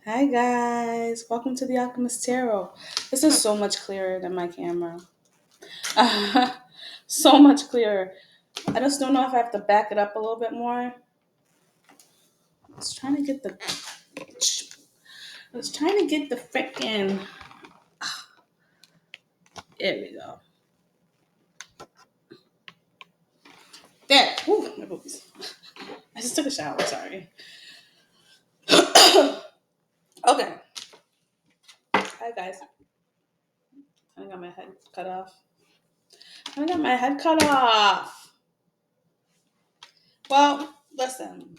Hi guys, welcome to the Alchemist Tarot. This is so much clearer than my camera. So much clearer. I just don't know if I have to back it up a little bit more. I was trying to get the freaking. There we go. There. Ooh, my boobies. I just took a shower. Sorry. Okay. Hi guys. I got my head cut off. I got my head cut off. Well, listen.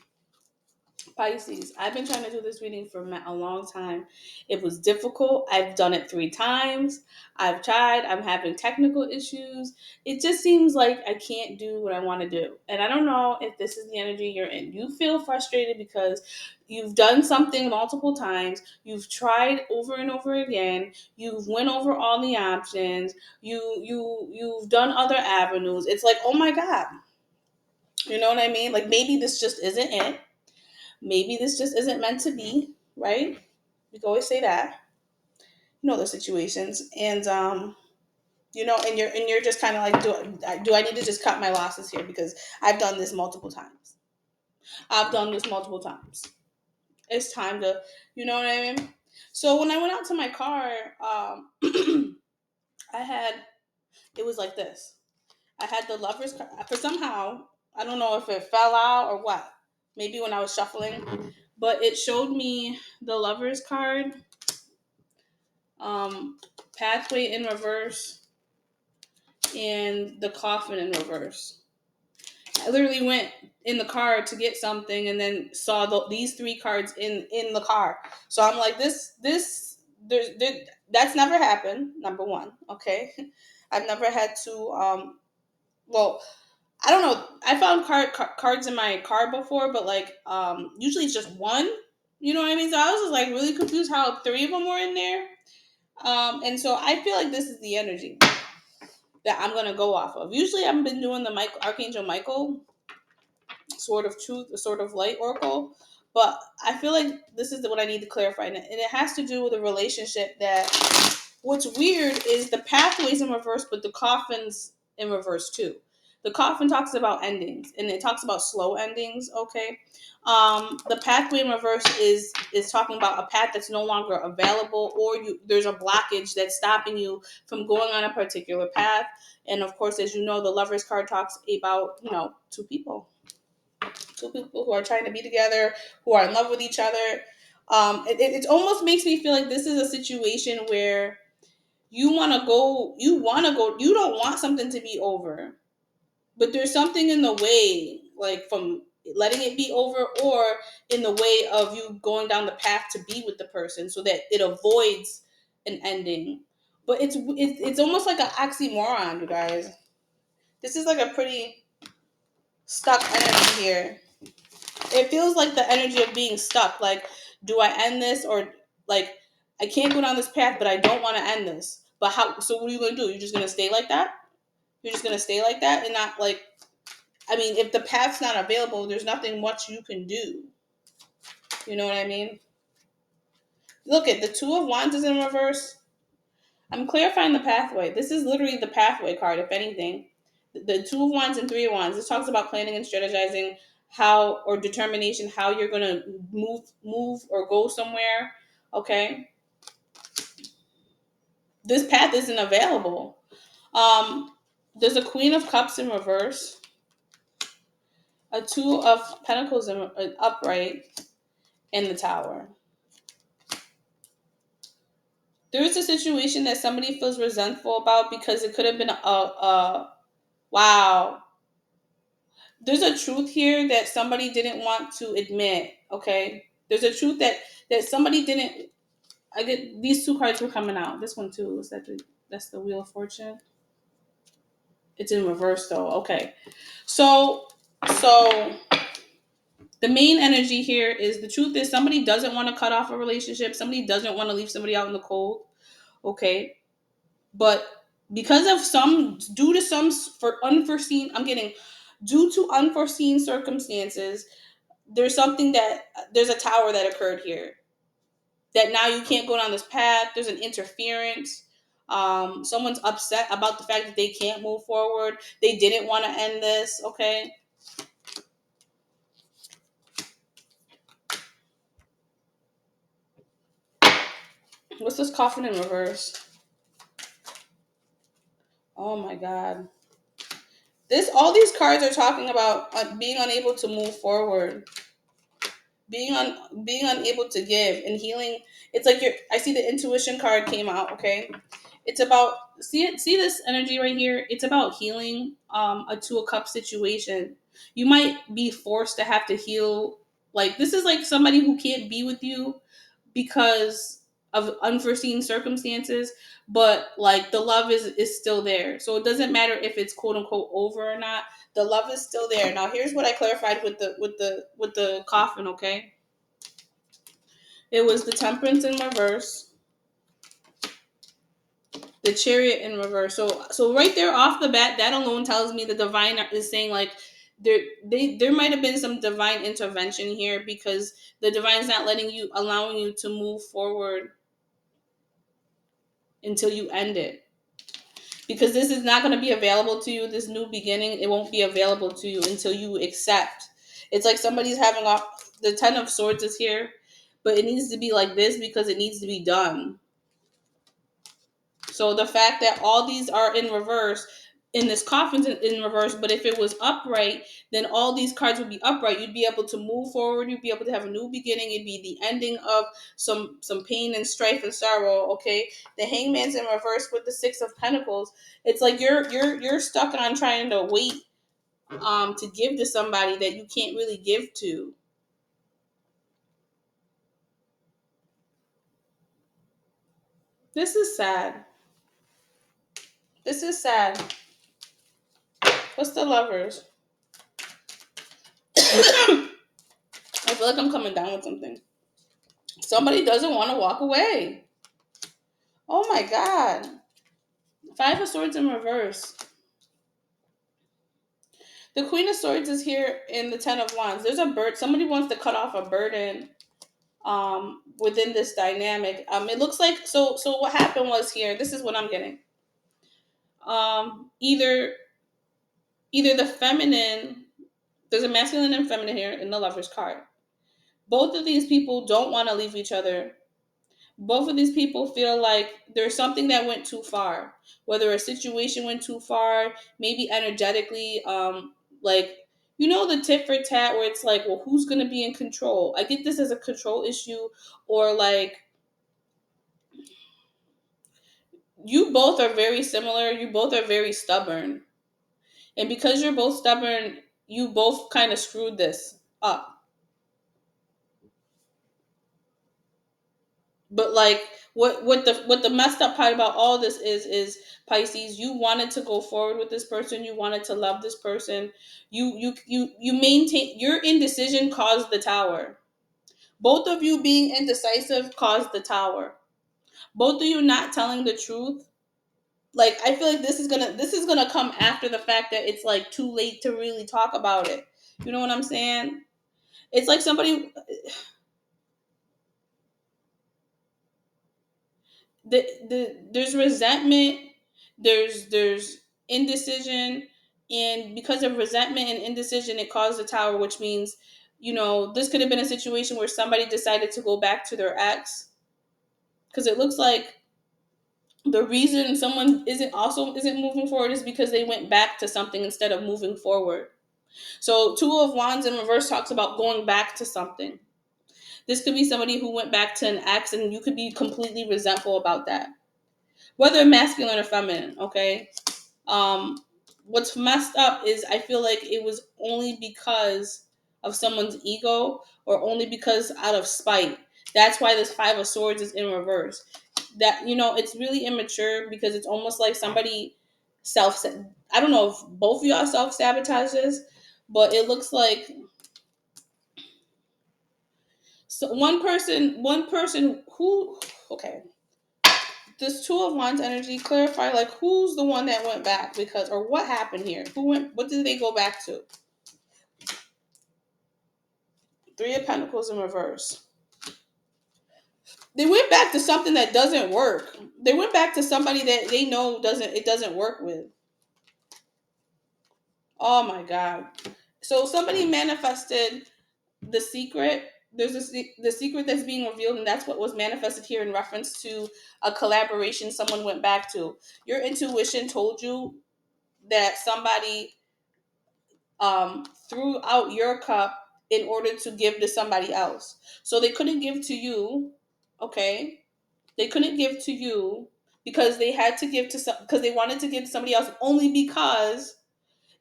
Pisces, I've been trying to do this reading for a long time. It was difficult. I've done it 3 times. I've tried. I'm having technical issues. It just seems like I can't do what I want to do. And I don't know if this is the energy you're in. You feel frustrated because you've done something multiple times. You've tried over and over again. You've went over all the options. You've done other avenues. It's like, oh my God. You know what I mean? Like maybe this just isn't it. Maybe this just isn't meant to be, right? We can always say that. You know those situations, and and you're just kind of like, do I need to just cut my losses here because I've done this multiple times. I've done this multiple times. It's time to, you know what I mean. So when I went out to my car, I had it was like this. I had the lovers card for somehow. I don't know if it fell out or what. Maybe when I was shuffling, but it showed me the lovers card, um, pathway in reverse, and the coffin in reverse. I literally went in the car to get something and then saw these 3 cards in the car. So I'm like, that's never happened. Number one, okay. I've never had to. Well, I don't know. I found cards in my car before, but like usually it's just one. You know what I mean? So I was just like really confused how 3 of them were in there. And so I feel like this is the energy that I'm gonna go off of. Usually I've been doing the Archangel Michael sort of truth, a sort of light oracle, but I feel like this is what I need to clarify, and it has to do with a relationship that. What's weird is the pathways in reverse, but the coffin's in reverse too. The coffin talks about endings, and it talks about slow endings. Okay, the pathway in reverse is talking about a path that's no longer available, or there's a blockage that's stopping you from going on a particular path. And of course, as you know, the Lovers card talks about two people who are trying to be together, who are in love with each other. It almost makes me feel like this is a situation where you don't want something to be over, but there's something in the way, like from letting it be over, or in the way of you going down the path to be with the person so that it avoids an ending. But it's almost like an oxymoron, you guys. This is like a pretty stuck energy here. It feels like the energy of being stuck. Like, do I end this, or like I can't go down this path, but I don't want to end this. But how? So what are you gonna do? You're just gonna stay like that? You're just gonna stay like that and not like. I mean, if the path's not available, there's nothing much you can do. You know what I mean? Look at the Two of Wands is in reverse. I'm clarifying the pathway. This is literally the pathway card, if anything. The Two of Wands and Three of Wands. This talks about planning and strategizing how, or determination, how you're gonna move or go somewhere. Okay, this path isn't available. There's a Queen of Cups in reverse, a Two of Pentacles in upright, and the Tower. There's a situation that somebody feels resentful about because it could have been a wow. There's a truth here that somebody didn't want to admit. Okay, there's a truth that somebody didn't. I get these 2 cards were coming out. This one too. Is that that's the Wheel of Fortune? It's in reverse though. Okay, so the main energy here is the truth is somebody doesn't want to cut off a relationship. Somebody doesn't want to leave somebody out in the cold. Okay, but because of due to some for unforeseen, I'm getting due to unforeseen circumstances, there's a tower that occurred here. that now you can't go down this path. There's an interference. Someone's upset about the fact that they can't move forward. They didn't want to end this. Okay. What's this coffin in reverse? Oh my God. All these cards are talking about being unable to move forward, being unable to give and healing. It's like I see the intuition card came out. Okay, it's about see this energy right here. It's about healing a two of cup situation. You might be forced to have to heal. Like this is like somebody who can't be with you because of unforeseen circumstances, but like the love is still there. So it doesn't matter if it's quote unquote over or not. The love is still there. Now here's what I clarified with the coffin. Okay, it was the Temperance in reverse, the Chariot in reverse. So right there off the bat, that alone tells me the divine is saying like there might have been some divine intervention here, because the divine's not allowing you to move forward until you end it. Because this is not going to be available to you, this new beginning, it won't be available to you until you accept. It's like somebody's having the Ten of Swords is here, but it needs to be like this because it needs to be done. So the fact that all these are in reverse, in this coffin's in reverse, but if it was upright, then all these cards would be upright. You'd be able to move forward. You'd be able to have a new beginning. It'd be the ending of some pain and strife and sorrow. Okay, the Hangman's in reverse with the Six of Pentacles. It's like you're stuck on trying to wait to give to somebody that you can't really give to. This is sad. This is sad. What's the Lovers? I feel like I'm coming down with something. Somebody doesn't want to walk away. Oh my God. Five of Swords in reverse. The Queen of Swords is here in the Ten of Wands. There's a bird. Somebody wants to cut off a burden within this dynamic. It looks like so what happened was here. This is what I'm getting. Either the feminine, there's a masculine and feminine here in the Lover's card. Both of these people don't want to leave each other. Both of these people feel like there's something that went too far, whether a situation went too far, maybe energetically, like, the tit for tat where it's like, well, who's going to be in control? I get this as a control issue, or like, you both are very similar. You both are very stubborn. And because you're both stubborn, you both kind of screwed this up. But like what the messed up part about all this is Pisces, you wanted to go forward with this person, you wanted to love this person, you maintain your indecision caused the Tower. Both of you being indecisive caused the Tower. Both of you not telling the truth. Like, I feel like this is gonna come after the fact that it's like too late to really talk about it. You know what I'm saying? It's like somebody there's resentment, there's indecision, and because of resentment and indecision, it caused a Tower, which means this could have been a situation where somebody decided to go back to their ex, because it looks like the reason someone isn't moving forward is because they went back to something instead of moving forward. So Two of Wands in reverse talks about going back to something. This could be somebody who went back to an ex, and you could be completely resentful about that, whether masculine or feminine. Okay. um what's messed up is I feel like it was only because of someone's ego, or only because out of spite. That's why this Five of Swords is in reverse. That it's really immature, because it's almost like somebody self I don't know if both of y'all self-sabotage this, but it looks like one person who, okay, this Two of Wands energy, clarify like who's the one that went back, because, or what happened here, what did they go back to? Three of Pentacles in reverse. They went back to something that doesn't work. They went back to somebody that they know doesn't work with. Oh my god. So somebody manifested the secret. There's the secret that's being revealed, and that's what was manifested here in reference to a collaboration someone went back to. Your intuition told you that somebody threw out your cup in order to give to somebody else. So they couldn't give to you, okay? They couldn't give to you because they had to give to some because they wanted to give to somebody else only because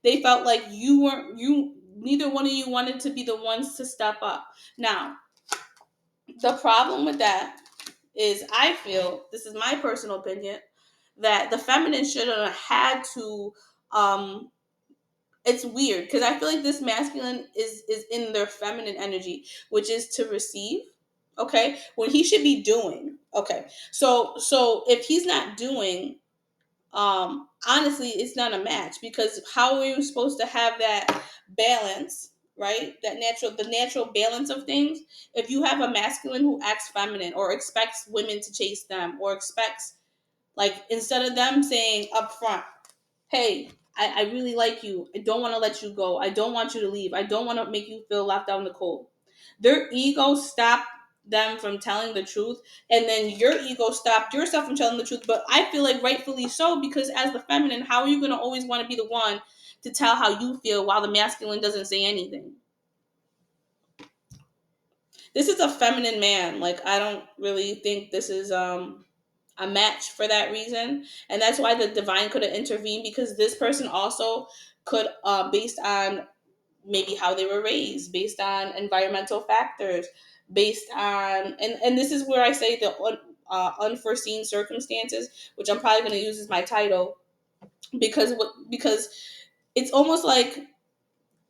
they felt like you weren't you neither one of you wanted to be the ones to step up. Now, the problem with that is I feel, this is my personal opinion, that the feminine should have had to it's weird because I feel like this masculine is in their feminine energy, which is to receive. Okay, when he should be doing. Okay, so if he's not doing, honestly, it's not a match because how are you supposed to have that balance, right? The natural balance of things if you have a masculine who acts feminine or expects women to chase them or expects like instead of them saying up front, hey, I really like you. I don't want to let you go. I don't want you to leave. I don't want to make you feel left out in the cold. Their ego stopped them from telling the truth, and then your ego stopped yourself from telling the truth. But I feel like rightfully so, because as the feminine, how are you going to always want to be the one to tell how you feel while the masculine doesn't say anything? This is a feminine man. Like, I don't really think this is a match for that reason, and that's why the divine could have intervened because this person also could based on maybe how they were raised, based on environmental factors, based on and this is where I say the unforeseen circumstances, which I'm probably going to use as my title because it's almost like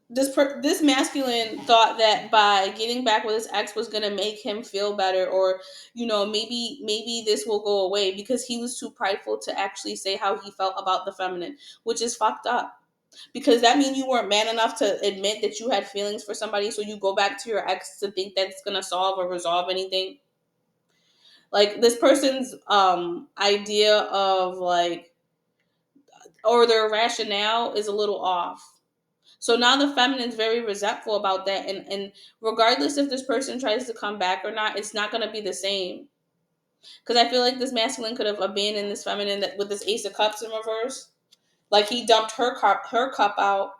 this masculine thought that by getting back with his ex was going to make him feel better, or maybe this will go away, because he was too prideful to actually say how he felt about the feminine, which is fucked up, because that means you weren't man enough to admit that you had feelings for somebody, so you go back to your ex to think that's going to solve or resolve anything. Like, this person's idea of like, or their rationale is a little off. So now the feminine's very resentful about that, and regardless if this person tries to come back or not, it's not going to be the same. Because I feel like this masculine could have abandoned this feminine that, with this Ace of Cups in reverse. Like, he dumped her cup out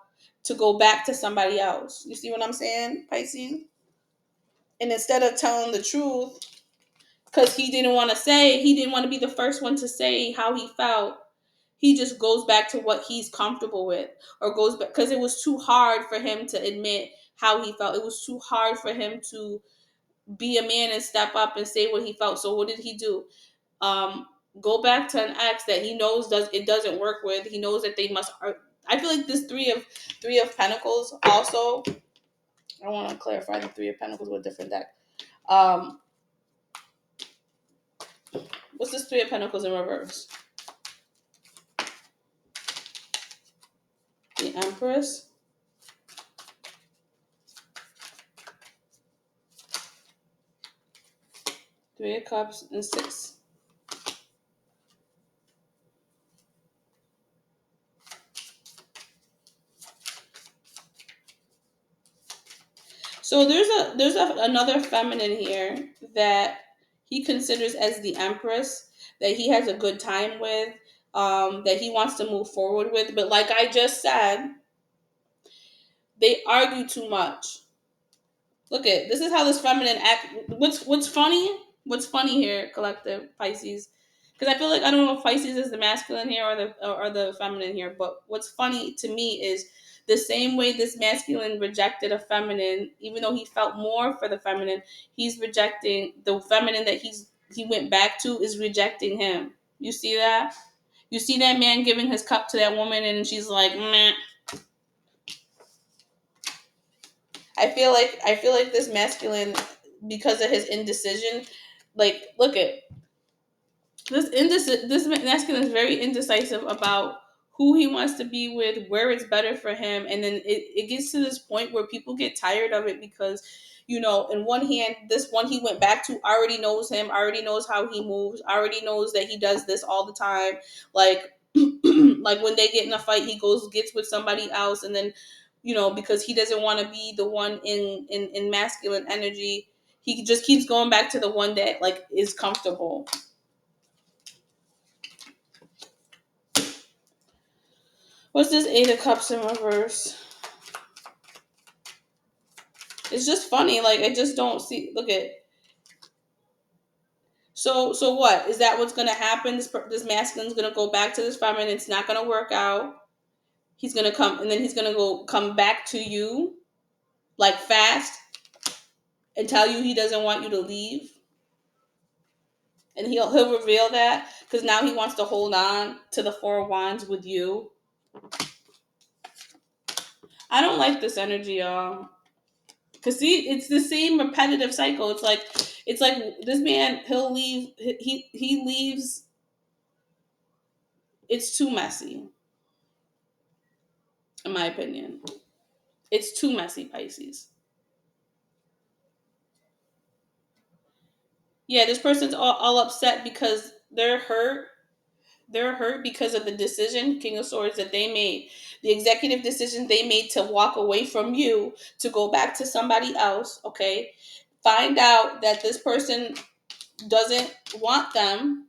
to go back to somebody else. You see what I'm saying, Pisces? And instead of telling the truth, because he didn't want to be the first one to say how he felt, he just goes back to what he's comfortable with, or goes back because it was too hard for him to admit how he felt. It was too hard for him to be a man and step up and say what he felt. So what did he do? Um, go back to an ex that he knows doesn't work with. He knows that they must. I feel like this three of Pentacles also. I want to clarify the Three of Pentacles with a different deck. Um, what's this Three of Pentacles in reverse? The Empress. Three of Cups and Six. So there's another feminine here that he considers as the Empress, that he has a good time with, that he wants to move forward with. But like I just said, they argue too much. Look at this is how this feminine act. What's funny? What's funny here, collective Pisces? Because I feel like I don't know if Pisces is the masculine here or the feminine here. But what's funny to me is the same way this masculine rejected a feminine, even though he felt more for the feminine, he's rejecting the feminine that he went back to is rejecting him. You see that? You see that man giving his cup to that woman, and she's like, meh. I feel like this masculine, because of his indecision, like look at this masculine is very indecisive about who he wants to be with, where it's better for him, and then it gets to this point where people get tired of it because In one hand, this one he went back to already knows him, already knows how he moves, already knows that he does this all the time. Like, like when they get in a fight, he gets with somebody else, and then, because he doesn't want to be the one in masculine energy, he just keeps going back to the one that like is comfortable. What's this Eight of Cups in reverse? It's just funny. Like, I just don't see. Look at. So what is that? What's gonna happen? This masculine's gonna go back to this feminine. It's not gonna work out. He's gonna come, and then he's gonna come back to you, like fast, and tell you he doesn't want you to leave, and he'll reveal that because now he wants to hold on to the Four of Wands with you. I don't like this energy, y'all. Cause see, it's the same repetitive cycle. It's like this man. He'll leave. He leaves. It's too messy, in my opinion. It's too messy, Pisces. Yeah, this person's all upset because they're hurt. They're hurt because of the decision, King of Swords, that they made. The executive decision they made to walk away from you to go back to somebody else. Okay, find out that this person doesn't want them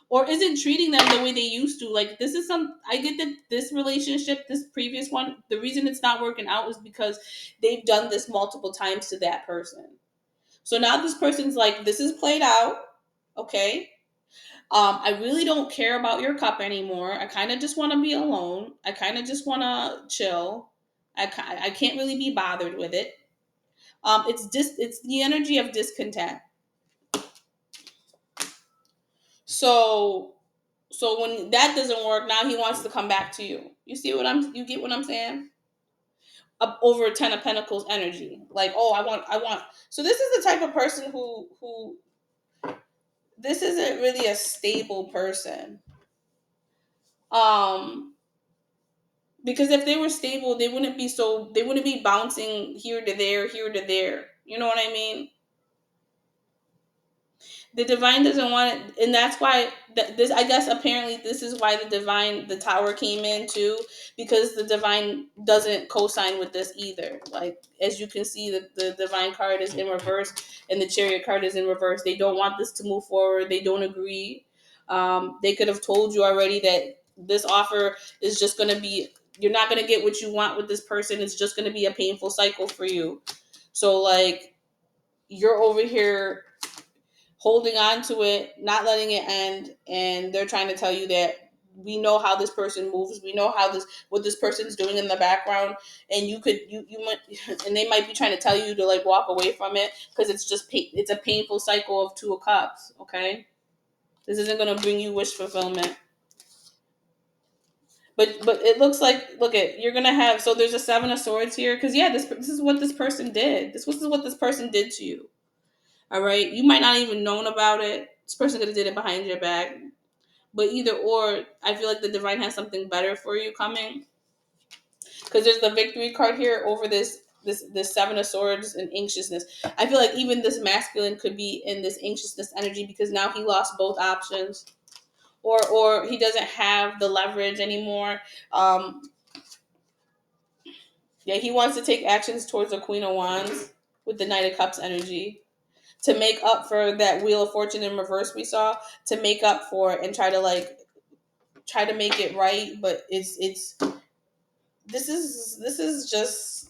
or isn't treating them the way they used to. Like, this is I get that this relationship, this previous one, the reason it's not working out is because they've done this multiple times to that person. So now this person's like, this is played out. Okay. I really don't care about your cup anymore. I kind of just want to be alone. I kind of just want to chill. I can't really be bothered with it. It's the energy of discontent. So when that doesn't work, now he wants to come back to you. You get what I'm saying? Over 10 of Pentacles energy. Like, oh, I want. So this is the type of person who this isn't really a stable person. Because if they were stable, they wouldn't be bouncing here to there, here to there. You know what I mean? The divine doesn't want it, and that's why this, I guess, apparently this is why the tower came in too, because the divine doesn't co-sign with this either. Like, as you can see, the divine card is in reverse and the chariot card is in reverse. They don't want this to move forward. They don't agree. They could have told you already that this offer is just going to be, you're not going to get what you want with this person. It's just going to be a painful cycle for you. So like, you're over here holding on to it, not letting it end, and they're trying to tell you that we know how this person moves, we know what this person's doing in the background, and you might, and they might be trying to tell you to like walk away from it because it's a painful cycle of Two of Cups. Okay, this isn't going to bring you wish fulfillment. But it looks like, you're gonna have, so there's a Seven of Swords here because yeah, this is what this person did. This is what this person did to you. All right, you might not even known about it. This person could have did it behind your back, but either or, I feel like the divine has something better for you coming. Because there's the Victory card here over this Seven of Swords and anxiousness. I feel like even this masculine could be in this anxiousness energy because now he lost both options, or he doesn't have the leverage anymore. Yeah, he wants to take actions towards the Queen of Wands with the Knight of Cups energy, to make up for that Wheel of Fortune in reverse we saw, to make up for it and try to make it right. But this is just,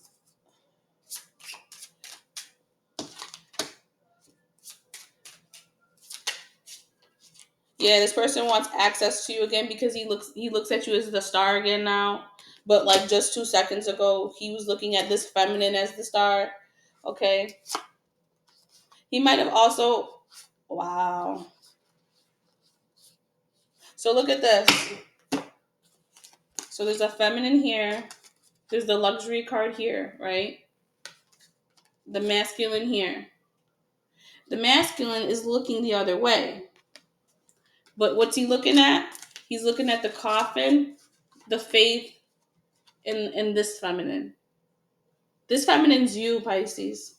yeah, this person wants access to you again because he looks at you as the star again now. But like just 2 seconds ago, he was looking at this feminine as the star. Okay. He might have also, wow. So look at this. So there's a feminine here. There's the luxury card here, right? The masculine here. The masculine is looking the other way. But what's he looking at? He's looking at the coffin, the faith, and this feminine. This feminine's you, Pisces.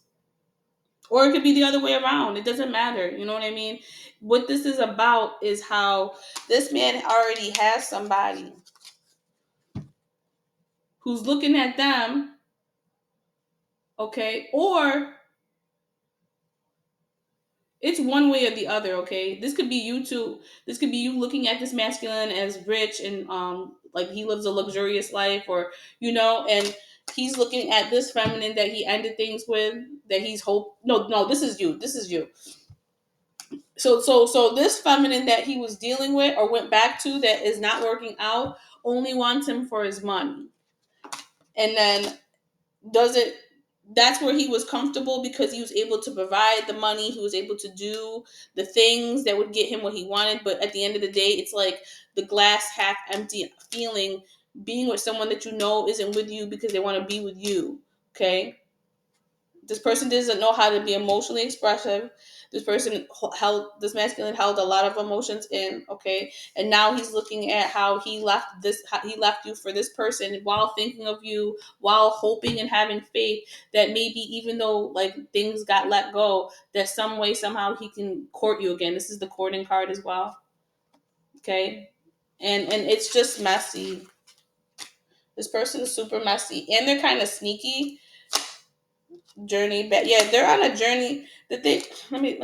Or it could be the other way around. It doesn't matter. You know what I mean? What this is about is how this man already has somebody who's looking at them, okay? Or it's one way or the other, okay? This could be you too. This could be you looking at this masculine as rich and like he lives a luxurious life, or and he's looking at this feminine that he ended things with, that he's hope. No, this is you. This is you. So this feminine that he was dealing with or went back to that is not working out only wants him for his money. And then does it that's where he was comfortable because he was able to provide the money, he was able to do the things that would get him what he wanted. But at the end of the day, it's like the glass half empty feeling, being with someone that isn't with you because they want to be with you. Okay, this person doesn't know how to be emotionally expressive. This masculine held a lot of emotions in, okay? And now he's looking at how he left you for this person while thinking of you, while hoping and having faith that maybe even though like things got let go, that some way, somehow he can court you again. This is the courting card as well, okay? And it's just messy. This person is super messy and they're kind of sneaky. Journey back. Yeah, they're on a journey that they let me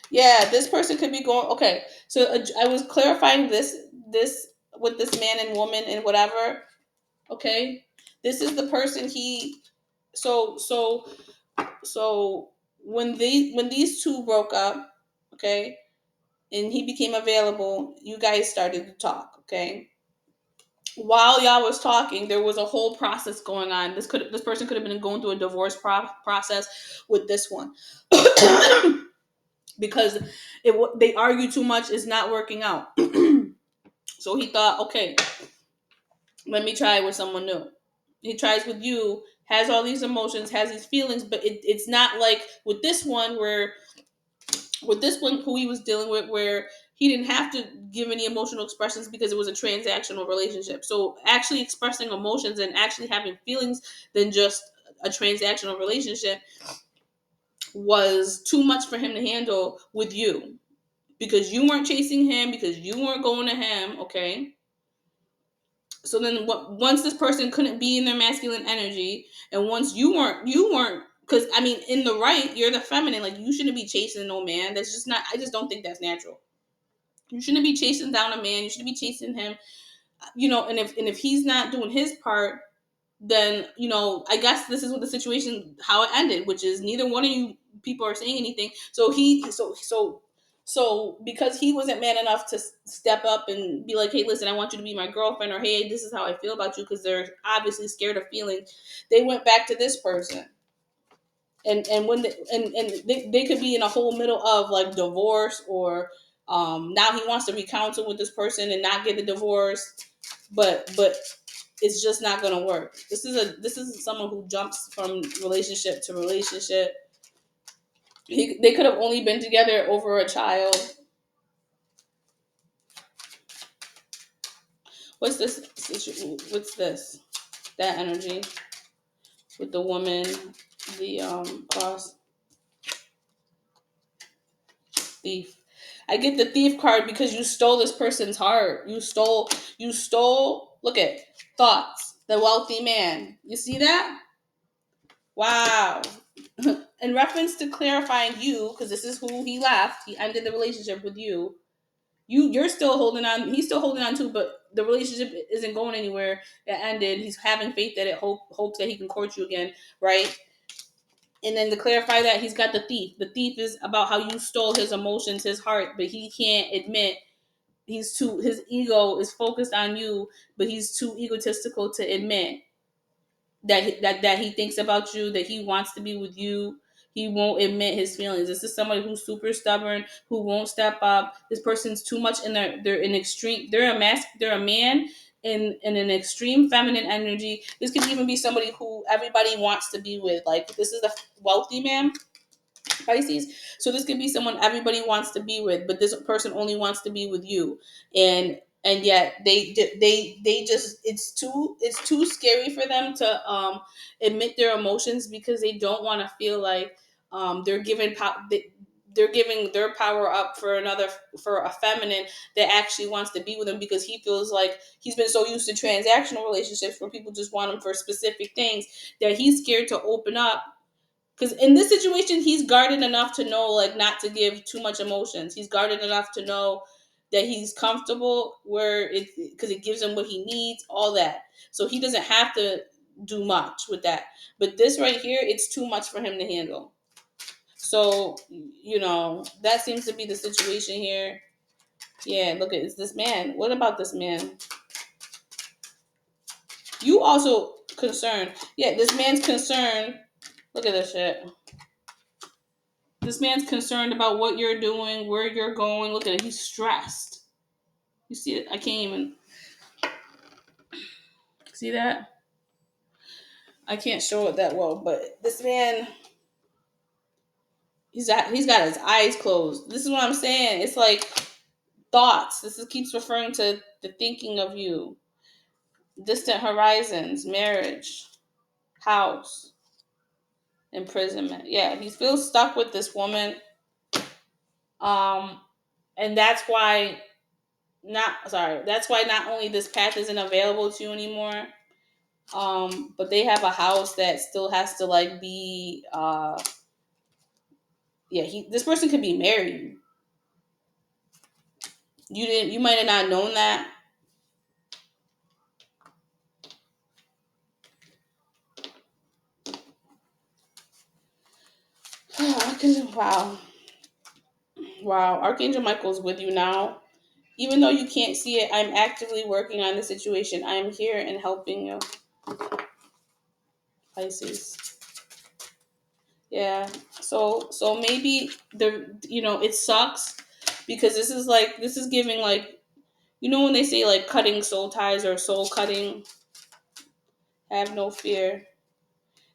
yeah, this person could be going okay. So I was clarifying this with this man and woman and whatever, okay? This is the person he so so so when these two broke up, okay? And he became available, you guys started to talk, okay? While y'all was talking, there was a whole process going on. This person could have been going through a divorce process with this one because they argue too much. It's not working out. So he thought, okay, let me try with someone new. He tries with you, has all these emotions, has these feelings, but it's not like with this one who he was dealing with, where he didn't have to give any emotional expressions because it was a transactional relationship. So actually expressing emotions and actually having feelings than just a transactional relationship was too much for him to handle with you, because you weren't chasing him, because you weren't going to him, okay? So then once this person couldn't be in their masculine energy, and once you weren't, because I mean, in the right, you're the feminine, like you shouldn't be chasing no man. That's just not, I just don't think that's natural. You shouldn't be chasing down a man, you shouldn't be chasing him, and if he's not doing his part, then I guess this is what the situation, how it ended, which is neither one of you people are saying anything. So because he wasn't man enough to step up and be like, hey, listen, I want you to be my girlfriend, or hey, this is how I feel about you, because they're obviously scared of feeling, they went back to this person. And when they could be in a whole middle of like divorce, or now he wants to recounsel with this person and not get a divorce, but it's just not gonna work. This is someone who jumps from relationship to relationship. They could have only been together over a child. What's this? What's this? That energy with the woman, the cross thief. I get the thief card because you stole this person's heart. You stole. Look at thoughts. The wealthy man. You see that? Wow. In reference to clarifying you, because this is who he left. He ended the relationship with you. You're still holding on. He's still holding on too, but the relationship isn't going anywhere. It ended. He's having faith that hopes that he can court you again, right? And then to clarify that, he's got the thief. The thief is about how you stole his emotions, his heart, but he can't admit. His ego is focused on you, but he's too egotistical to admit that he thinks about you, that he wants to be with you. He won't admit his feelings. This is somebody who's super stubborn, who won't step up. This person's too much in they're in extreme, they're a man in an extreme feminine energy. This could even be somebody who everybody wants to be with. Like, this is a wealthy man, Pisces. So this could be someone everybody wants to be with, but this person only wants to be with you. And and yet they just it's too scary for them to admit their emotions, because they don't want to feel like they're giving they're giving their power up for another, for a feminine that actually wants to be with him, because he feels like he's been so used to transactional relationships where people just want him for specific things, that he's scared to open up. Because in this situation, he's guarded enough to know, like, not to give too much emotions. He's guarded enough to know that he's comfortable where it, because it gives him what he needs, all that. So he doesn't have to do much with that. But this right here, it's too much for him to handle. So, that seems to be the situation here. Yeah, look at, it's this man. What about this man? You also concerned. Yeah, this man's concerned. Look at this shit. This man's concerned about what you're doing, where you're going. Look at it. He's stressed. You see it? I can't even see that. I can't show it that well, but this man, he's got his eyes closed. This is what I'm saying. It's like thoughts. Keeps referring to the thinking of you. Distant horizons, marriage, house, imprisonment. Yeah, he feels stuck with this woman. Um, and that's why not only this path isn't available to you anymore, but they have a house that still has to, like, be yeah, this person could be married. You might have not known that. Wow. Wow. Archangel Michael's with you now. Even though you can't see it, I'm actively working on the situation. I am here and helping you. Pisces. Yeah. So maybe it sucks, because this is giving, like, when they say, like, cutting soul ties or soul cutting. Have no fear.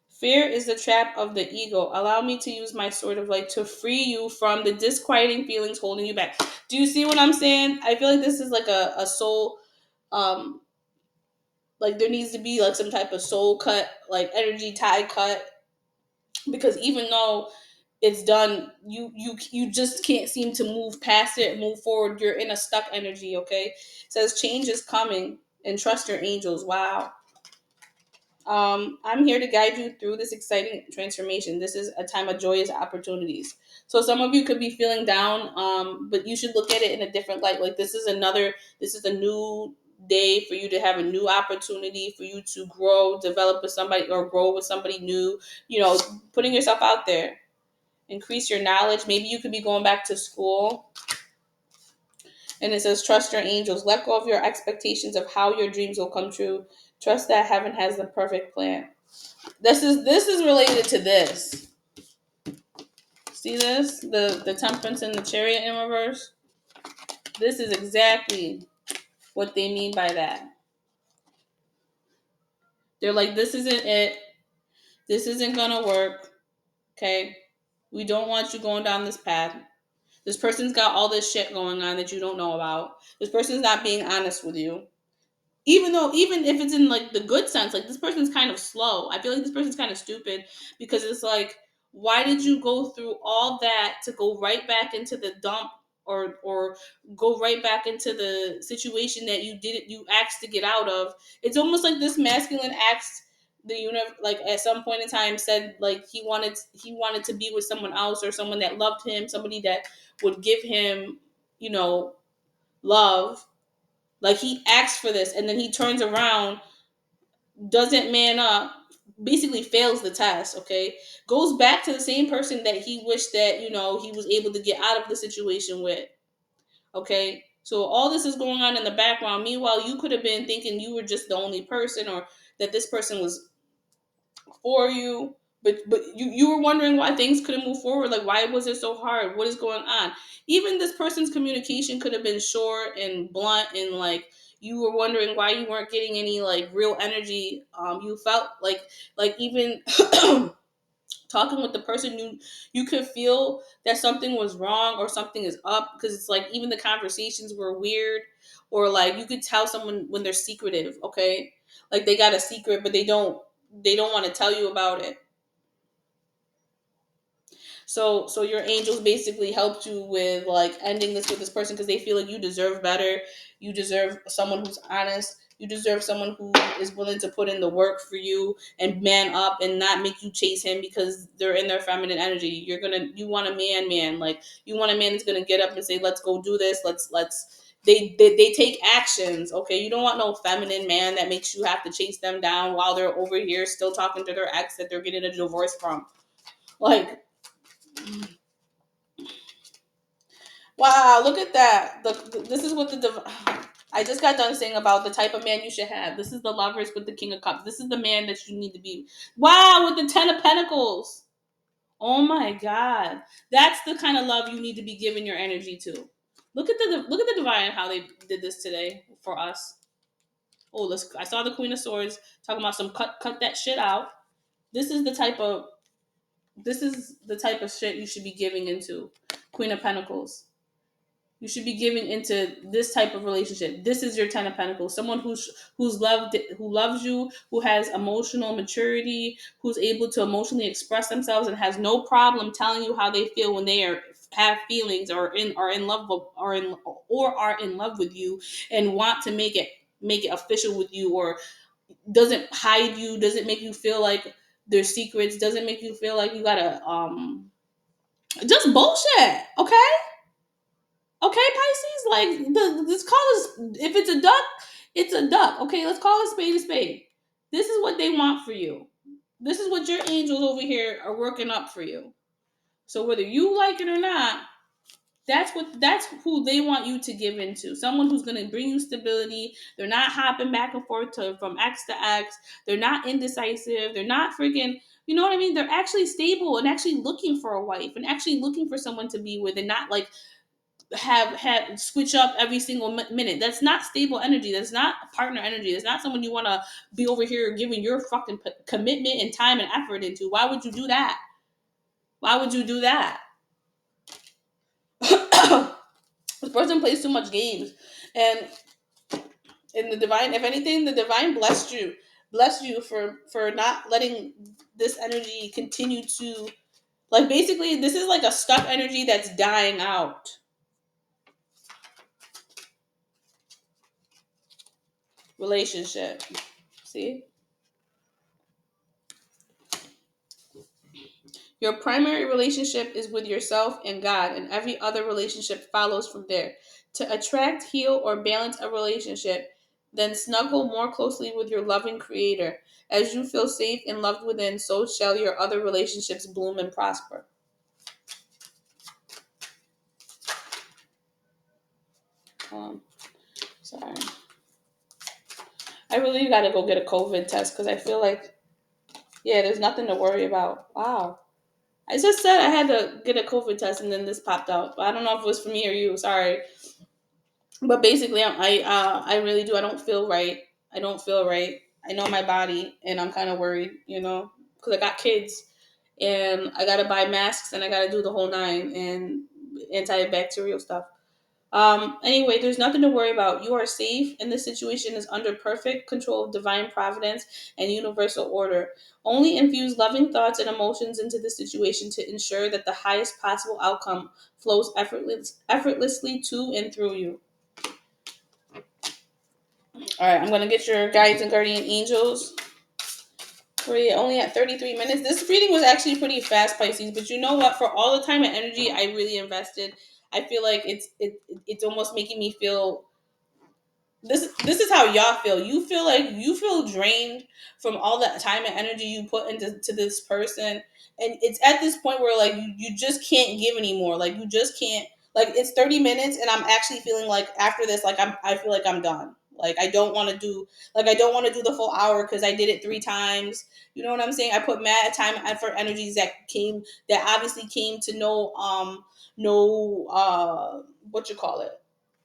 Fear is the trap of the ego. Allow me to use my sword of light to free you from the disquieting feelings holding you back. Do you see what I'm saying? I feel like this is like a soul, um, like there needs to be like some type of soul cut, like energy tie cut, because even though it's done, you just can't seem to move past it, move forward. You're in a stuck energy. Okay, it says change is coming and trust your angels. Wow. I'm here to guide you through this exciting transformation. This is a time of joyous opportunities. So some of you could be feeling down, but you should look at it in a different light. Like this is a new day for you to have a new opportunity for you to grow, develop with somebody, or grow with somebody new. Putting yourself out there, increase your knowledge. Maybe you could be going back to school. And it says, trust your angels. Let go of your expectations of how your dreams will come true. Trust that heaven has the perfect plan. This is related to this. See this? The temperance and the chariot in reverse? This is exactly what they mean by that. They're like, this isn't it. This isn't gonna work. Okay? We don't want you going down this path. This person's got all this shit going on that you don't know about. This person's not being honest with you. Even if it's in, like, the good sense, like, this person's kind of slow. I feel like this person's kind of stupid, because it's like, why did you go through all that to go right back into the dump, or go right back into the situation that you asked to get out of? It's almost like this masculine asked the universe, like, at some point in time, said, like, he wanted to be with someone else, or someone that loved him, somebody that would give him, love. Like, he asks for this, and then he turns around, doesn't man up, basically fails the test. Okay, goes back to the same person that he wished that he was able to get out of the situation with. Okay, so all this is going on in the background. Meanwhile, you could have been thinking you were just the only person, or that this person was for you, but you were wondering why things couldn't move forward. Like, why was it so hard? What is going on? Even this person's communication could have been short and blunt, and, like, you were wondering why you weren't getting any, like, real energy. You felt like even talking with the person, you could feel that something was wrong or something is up, because it's like even the conversations were weird, or like you could tell someone when they're secretive, okay? Like they got a secret but they don't want to tell you about it. So your angels basically helped you with like ending this with this person, because they feel like you deserve better. You deserve someone who's honest. You deserve someone who is willing to put in the work for you and man up and not make you chase him because they're in their feminine energy. You want a man, like you want a man that's gonna get up and say, let's go do this. Let's they take actions, okay? You don't want no feminine man that makes you have to chase them down while they're over here still talking to their ex that they're getting a divorce from. Like, wow, look at that. This is what I just got done saying about the type of man you should have. This is the Lovers with the King of Cups. This is the man that you need to be. Wow, with the Ten of Pentacles. Oh my God. That's the kind of love you need to be giving your energy to. Look at the divine, how they did this today for us. Oh, I saw the Queen of Swords talking about some cut that shit out. This is the type of shit you should be giving into. Queen of Pentacles. You should be giving into this type of relationship. This is your Ten of Pentacles. Someone who loves you, who has emotional maturity, who's able to emotionally express themselves and has no problem telling you how they feel when they have feelings or in love or are in love with you, and want to make it official with you, or doesn't hide you, doesn't make you feel like their secrets, doesn't make you feel like you gotta just bullshit. Okay. Okay, Pisces, like this call is, if it's a duck, it's a duck. Okay, let's call a spade a spade. This is what they want for you. This is what your angels over here are working up for you. So whether you like it or not, that's who they want you to give into. Someone who's gonna bring you stability. They're not hopping back and forth from X to X. They're not indecisive. They're not freaking, you know what I mean? They're actually stable and actually looking for a wife and actually looking for someone to be with, and not like have switch up every single minute. That's not stable energy. That's not partner energy. That's not someone you want to be over here giving your fucking commitment and time and effort into. Why would you do that? Why would you do that? This person plays too much games, and in the divine, if anything, the divine blessed you for not letting this energy continue to, like, basically this is like a stuck energy that's dying out. Relationship, see. Your primary relationship is with yourself and God, and every other relationship follows from there. To attract, heal, or balance a relationship, then snuggle more closely with your loving Creator. As you feel safe and loved within, so shall your other relationships bloom and prosper. Sorry. I really got to go get a COVID test because I feel like, yeah, there's nothing to worry about. Wow. I just said I had to get a COVID test and then this popped out. But I don't know if it was for me or you. Sorry. But basically, I really do. I don't feel right. I don't feel right. I know my body, and I'm kind of worried, because I got kids, and I gotta buy masks, and I gotta do the whole nine and antibacterial stuff. Anyway, there's nothing to worry about. You are safe, and this situation is under perfect control of divine providence and universal order. Only infuse loving thoughts and emotions into the situation to ensure that the highest possible outcome flows effortlessly to and through you. All right, I'm going to get your guides and guardian angels. We're only at 33 minutes. This reading was actually pretty fast, Pisces, but you know what? For all the time and energy I really invested, I feel like it's almost making me feel, this is how y'all feel. You feel like you feel drained from all that time and energy you put into this person, and it's at this point where like you just can't give anymore. Like you just can't. Like it's 30 minutes, and I'm actually feeling like after this, like I feel like I'm done. Like I don't want to do the full hour because I did it 3 times. You know what I'm saying? I put mad time, effort, energies that obviously came to no what you call it,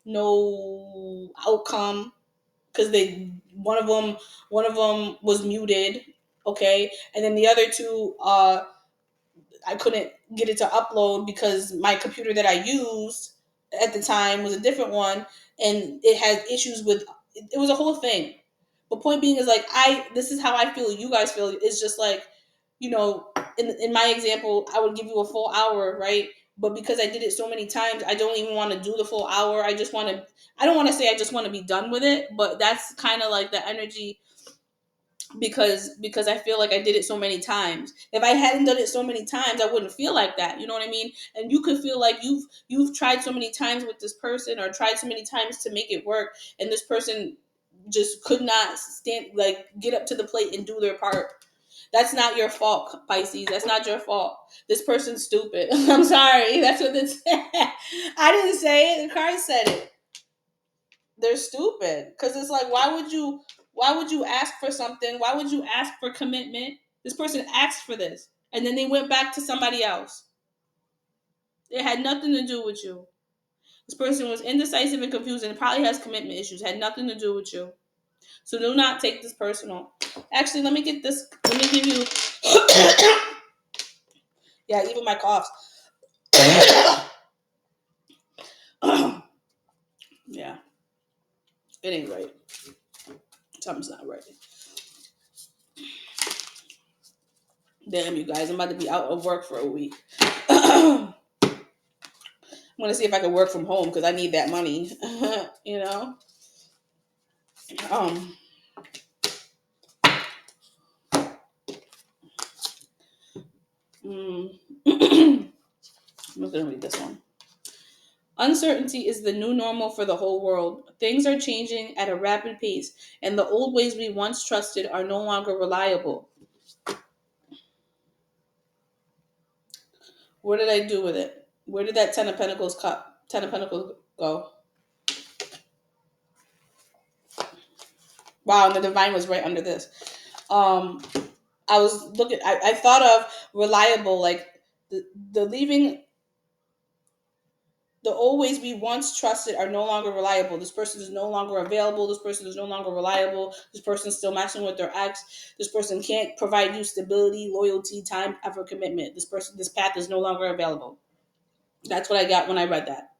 no outcome, because they one of them was muted, okay, and then the other two I couldn't get it to upload because my computer that I used at the time was a different one, and it had issues with it was a whole thing. But point being is like this is how I feel you guys feel. It's just like, you know, in my example, I would give you a full hour, right? But because I did it so many times, I don't even want to do the full hour. I don't want to say I just want to be done with it, but that's kind of like the energy, because I feel like I did it so many times. If I hadn't done it so many times, I wouldn't feel like that. You know what I mean? And you could feel like you've tried so many times with this person, or tried so many times to make it work, and this person just could not stand, like, get up to the plate and do their part. That's not your fault, Pisces. That's not your fault. This person's stupid. I'm sorry. That's what this. I didn't say it. The card said it. They're stupid, because it's like, why would you ask for something? Why would you ask for commitment? This person asked for this, and then they went back to somebody else. It had nothing to do with you. This person was indecisive and confused, and probably has commitment issues. Had nothing to do with you. So do not take this personal. Actually, let me get this. Let me give you. Yeah, even my coughs. Yeah, it ain't right. Something's not right. Damn, you guys, I'm about to be out of work for a week. I'm gonna see if I can work from home because I need that money. You know. Um. I'm just gonna read this one. Uncertainty is the new normal for the whole world. Things are changing at a rapid pace, and the old ways we once trusted are no longer reliable. What did I do with it? Where did that Ten of Pentacles go? Wow, and the divine was right under this. Um, I was looking. I thought of reliable, like the leaving. The old ways we once trusted are no longer reliable. This person is no longer available. This person is no longer reliable. This person's still messing with their ex. This person can't provide you stability, loyalty, time, effort, commitment. This path is no longer available. That's what I got when I read that.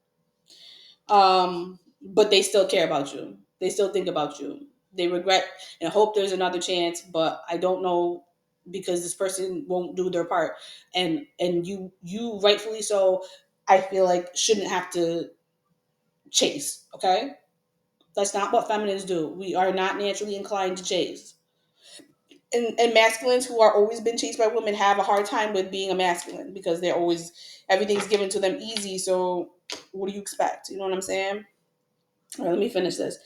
But they still care about you. They still think about you. They regret and hope there's another chance, but I don't know, because this person won't do their part, and you rightfully so, I feel like, shouldn't have to chase. Okay, that's not what feminines do. We are not naturally inclined to chase. And masculines who are always been chased by women have a hard time with being a masculine, because they're always, everything's given to them easy. So what do you expect? You know what I'm saying? All right, let me finish this.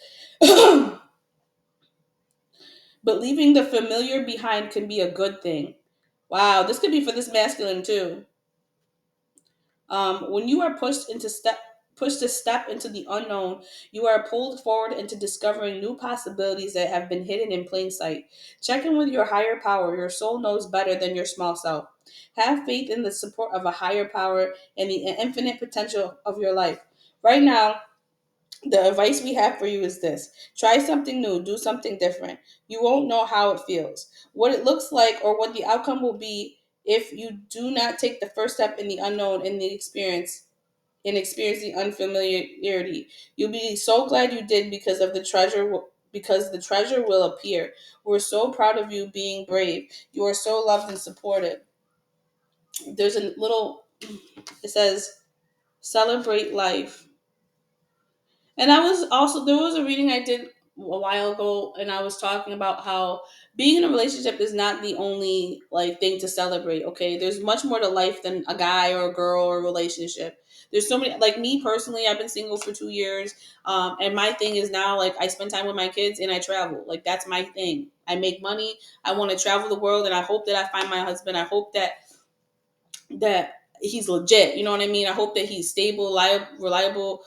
But leaving the familiar behind can be a good thing. Wow, this could be for this masculine too. When you are pushed to step into the unknown, you are pulled forward into discovering new possibilities that have been hidden in plain sight. Check in with your higher power. Your soul knows better than your small self. Have faith in the support of a higher power and the infinite potential of your life. Right now, the advice we have for you is this: try something new, do something different. You won't know how it feels, what it looks like, or what the outcome will be if you do not take the first step in the unknown and experience the unfamiliarity. You'll be so glad you did, because the treasure will appear. We're so proud of you being brave. You are so loved and supported. There's a little, it says, celebrate life. And there was a reading I did a while ago, and I was talking about how being in a relationship is not the only, like, thing to celebrate. Okay, there's much more to life than a guy or a girl or a relationship. There's so many. Like, me personally, I've been single for 2 years, and my thing is now, like, I spend time with my kids and I travel. Like, that's my thing. I make money. I want to travel the world, and I hope that I find my husband. I hope that he's legit. You know what I mean? I hope that he's stable, reliable,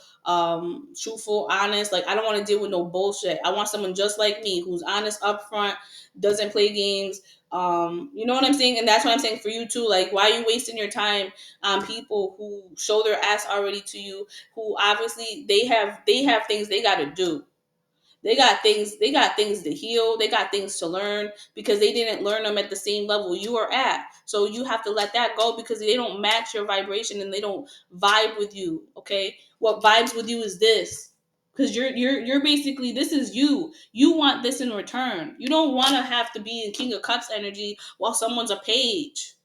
truthful, honest. Like, I don't want to deal with no bullshit. I want someone just like me, who's honest, upfront, doesn't play games. You know what I'm saying? And that's what I'm saying for you too. Like, why are you wasting your time on people who show their ass already to you, who obviously they have things they got to do. They got things to heal. They got things to learn because they didn't learn them at the same level you are at. So you have to let that go because they don't match your vibration and they don't vibe with you. Okay, what vibes with you is this, because you're basically, this is you. You want this in return. You don't want to have to be in King of Cups energy while someone's a page.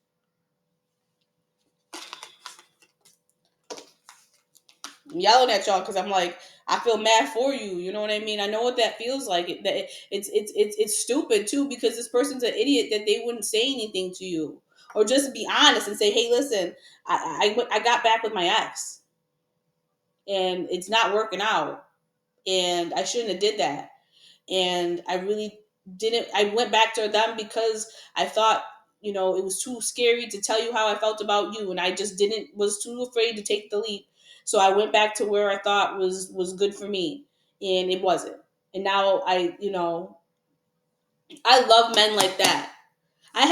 I'm yelling at y'all because I'm like, I feel mad for you. You know what I mean? I know what that feels like. It's stupid too because this person's an idiot that they wouldn't say anything to you or just be honest and say, hey, listen, I got back with my ex and it's not working out and I shouldn't have did that. And I really didn't. I went back to them because I thought, it was too scary to tell you how I felt about you, and I just didn't was too afraid to take the leap. So I went back to where I thought was good for me, and it wasn't. And now I love men like that. I've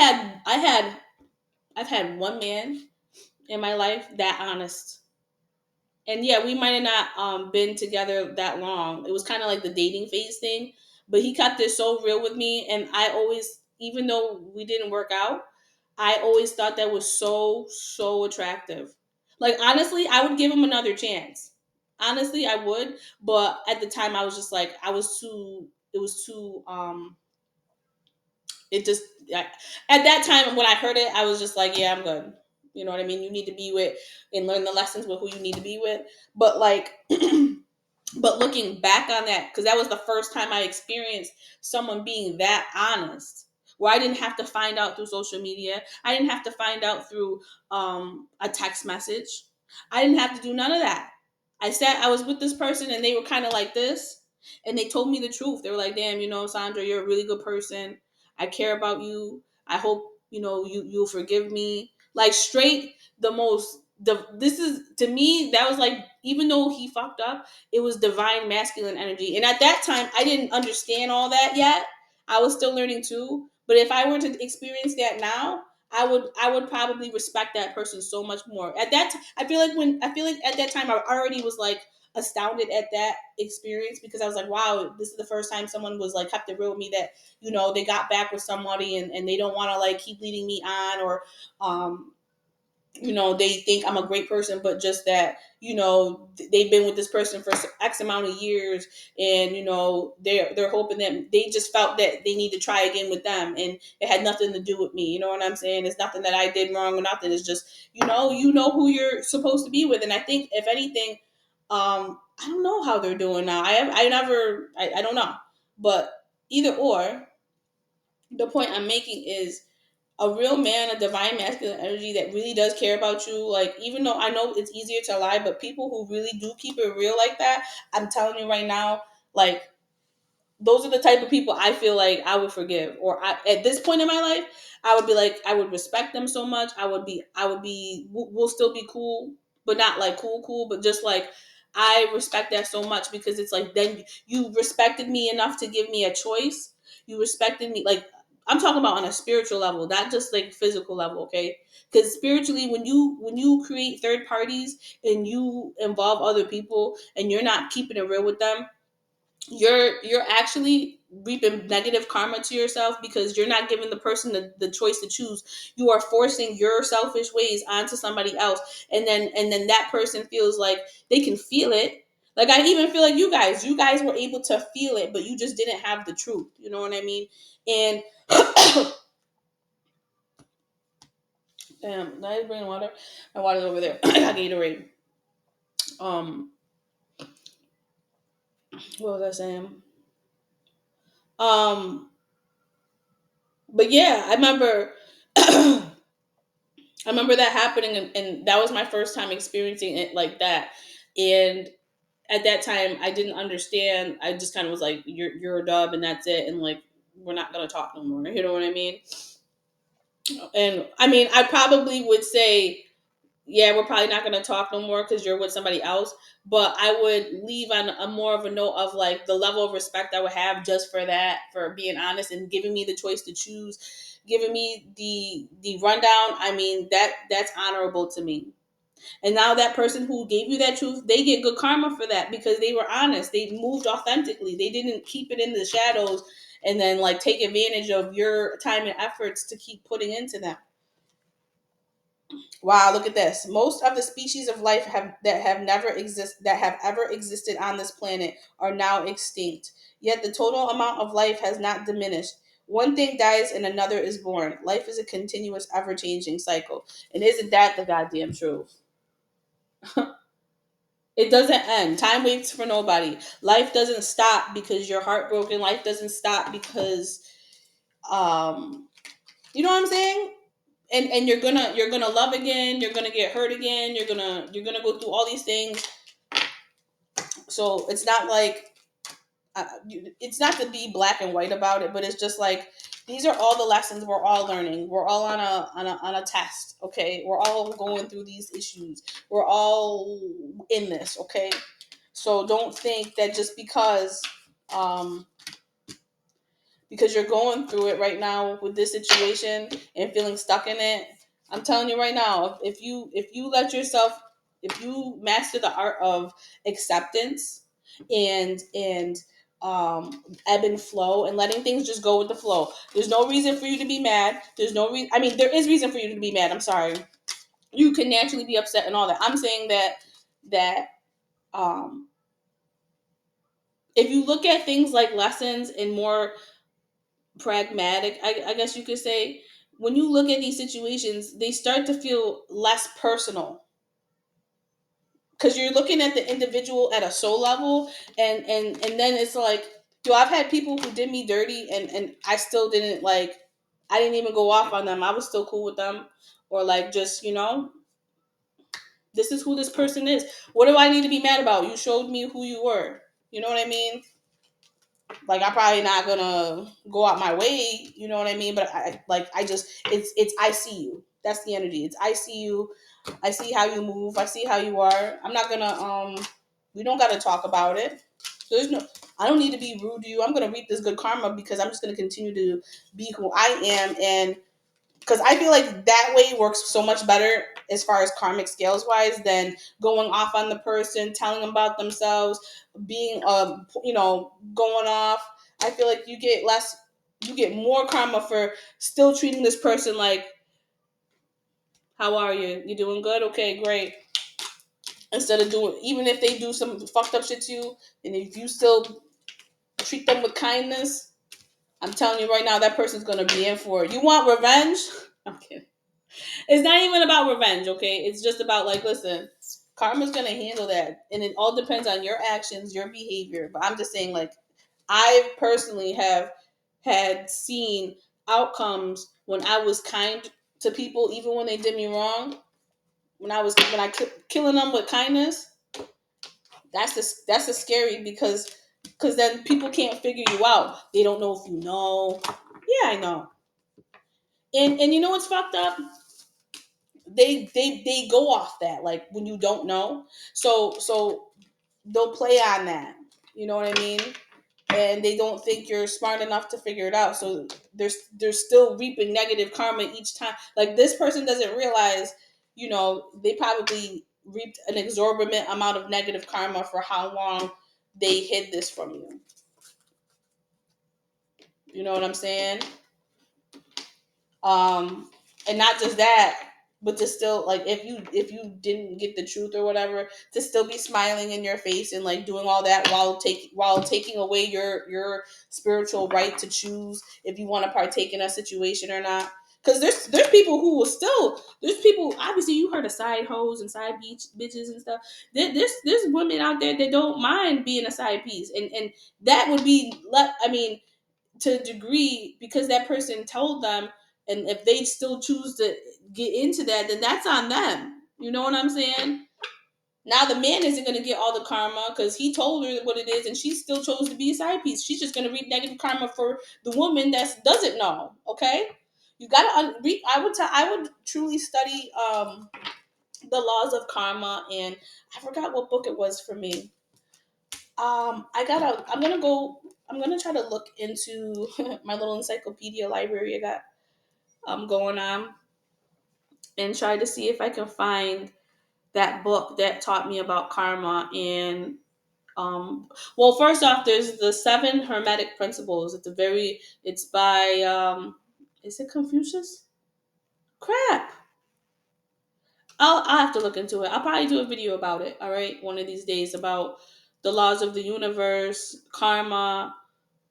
had one man in my life that honest. And yeah, we might have not been together that long. It was kind of like the dating phase thing, but he kept it so real with me, and I always, even though we didn't work out, I always thought that was so attractive. Like honestly, I would give him another chance. Honestly, I would, but at the time, I was just like, I was too. It was too. It just I, at that time when I heard it, I was just like, yeah, I'm good. You know what I mean? You need to be with and learn the lessons with who you need to be with. But like but looking back on that, because that was the first time I experienced someone being that honest, where I didn't have to find out through social media. I didn't have to find out through a text message. I didn't have to do none of that. I was with this person and they were kind of like this, and they told me the truth. They were like, damn, Sandra, you're a really good person. I care about you. I hope, you'll forgive me. Like straight, this is, to me, that was like, even though he fucked up, it was divine masculine energy. And at that time, I didn't understand all that yet. I was still learning too. But if I were to experience that now, I would probably respect that person so much more. At that time, I feel like at that time I already was like astounded at that experience because I was like, wow, this is the first time someone was like kept it real with me that, they got back with somebody and they don't want to like keep leading me on or um they think I'm a great person, but just that, they've been with this person for X amount of years, and they're hoping that they just felt that they need to try again with them, and it had nothing to do with me. You know what I'm saying? It's nothing that I did wrong or nothing. It's just you know who you're supposed to be with, and I think if anything, I don't know how they're doing now. I don't know, but either or, the point I'm making is a real man, a divine masculine energy that really does care about you. Like, even though I know it's easier to lie, but people who really do keep it real like that, I'm telling you right now, like, those are the type of people I feel like I would forgive. Or at this point in my life, I would be like, I would respect them so much. We'll still be cool, but not like cool, but just like, I respect that so much because it's like, then you respected me enough to give me a choice. You respected me. Like, I'm talking about on a spiritual level, not just like physical level. Okay. Because spiritually, when you create third parties and you involve other people and you're not keeping it real with them, you're actually reaping negative karma to yourself because you're not giving the person the choice to choose. You are forcing your selfish ways onto somebody else, and then that person feels like they can feel it. Like, I even feel like you guys were able to feel it, but you just didn't have the truth. You know what I mean? And damn, I bring water. My water's over there. I got Gatorade. um what was I saying? um but yeah, I remember I remember that happening, and that was my first time experiencing it like that. And at that time, I didn't understand. I just kind of was like, "You're a dub, and that's it." And like, we're not gonna talk no more. You know what I mean? And I mean, I probably would say, yeah, we're probably not gonna talk no more because you're with somebody else. But I would leave on a more of a note of like the level of respect I would have just for that, for being honest and giving me the choice to choose, giving me the rundown. I mean, that's honorable to me. And now that person who gave you that truth, they get good karma for that because they were honest. They moved authentically. They didn't keep it in the shadows and then like take advantage of your time and efforts to keep putting into them. Wow, look at this. Most of the species of life that have ever existed on this planet are now extinct. Yet the total amount of life has not diminished. One thing dies and another is born. Life is a continuous, ever-changing cycle. And isn't that the goddamn truth? It doesn't end. Time waits for nobody. Life doesn't stop because you're heartbroken. Life doesn't stop because um you know what I'm saying? And you're gonna love again, you're gonna get hurt again, you're gonna go through all these things. So it's not like it's not to be black and white about it, but it's just like these are all the lessons we're all learning. We're all on a test, okay? We're all going through these issues. We're all in this, okay? So don't think that just um because you're going through it right now with this situation and feeling stuck in it. I'm telling you right now, if you let yourself, if you master the art of acceptance and ebb and flow and letting things just go with the flow. There's no reason for you to be mad. There's no reason. I mean, there is reason for you to be mad. I'm sorry. You can naturally be upset and all that. I'm saying that um, if you look at things like lessons and more pragmatic, I guess you could say, when you look at these situations, they start to feel less personal because you're looking at the individual at a soul level, and then it's like, yo, I've had people who did me dirty, and I still didn't like, I didn't even go off on them. I was still cool with them, or like just this is who this person is. What do I need to be mad about? You showed me who you were. You know what I mean? Like I'm probably not gonna go out my way, you know what I mean? But I just it's I see you. That's the energy. It's I see you. I see how you move. I see how you are. I'm not gonna we don't gotta talk about it. There's no I don't need to be rude to you. I'm gonna reap this good karma because I'm just gonna continue to be who I am, and because I feel like that way works so much better as far as karmic scales wise than going off on the person, telling them about themselves, being going off. I feel like you get more karma for still treating this person like, how are you? You doing good? Okay, great. Instead of doing, even if they do some fucked up shit to you, and if you still treat them with kindness, I'm telling you right now, that person's gonna be in for it. You want revenge? Okay. It's not even about revenge, okay? It's just about like, listen, karma's gonna handle that, and it all depends on your actions, your behavior. But I'm just saying, like, I personally have had seen outcomes when I was kind to people, even when they did me wrong. Killing them with kindness, that's a scary because then people can't figure you out. They don't know if you know. Yeah, I know. And you know what's fucked up? They go off that like when you don't know, so they'll play on that, you know what I mean, and they don't think you're smart enough to figure it out, so they're still reaping negative karma each time. Like this person doesn't realize, they probably reaped an exorbitant amount of negative karma for how long they hid this from you. You know what I'm saying? um and not just that, but to still like, if you didn't get the truth or whatever, to still be smiling in your face and like doing all that while taking away your spiritual right to choose if you want to partake in a situation or not. Because there's people who will still, there's people, obviously you heard of side hoes and side bitches and stuff. There's women out there that don't mind being a side piece, and that would be I mean, to a degree, because that person told them, and if they still choose to get into that, then that's on them. You know what I'm saying? Now the man isn't going to get all the karma because he told her what it is, and she still chose to be a side piece. She's just going to reap negative karma for the woman that doesn't know. Okay, you got to read. I would truly study the laws of karma, and I forgot what book it was for me. I'm gonna try to look into my little encyclopedia library I got going on, and try to see if I can find that book that taught me about karma. And well, first off, there's the seven hermetic principles. It's by is it Confucius? Crap. I'll have to look into it. I'll probably do a video about it. All right, one of these days, about the laws of the universe, karma.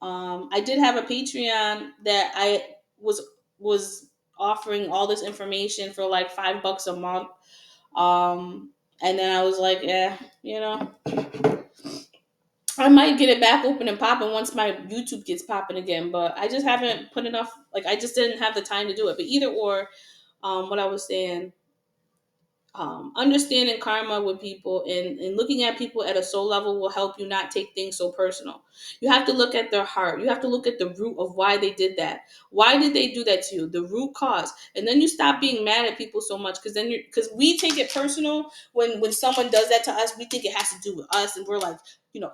I did have a Patreon that I was offering all this information for like $5 a month. And then I was like, yeah, you know, I might get it back open and popping once my YouTube gets popping again. But I just haven't put enough. Like, I just didn't have the time to do it. But either or, what I was saying, understanding karma with people, and looking at people at a soul level will help you not take things so personal. You have to look at their heart. You have to look at the root of why they did that. Why did they do that to you? The root cause. And then you stop being mad at people so much, because we take it personal when someone does that to us. We think it has to do with us, and we're like,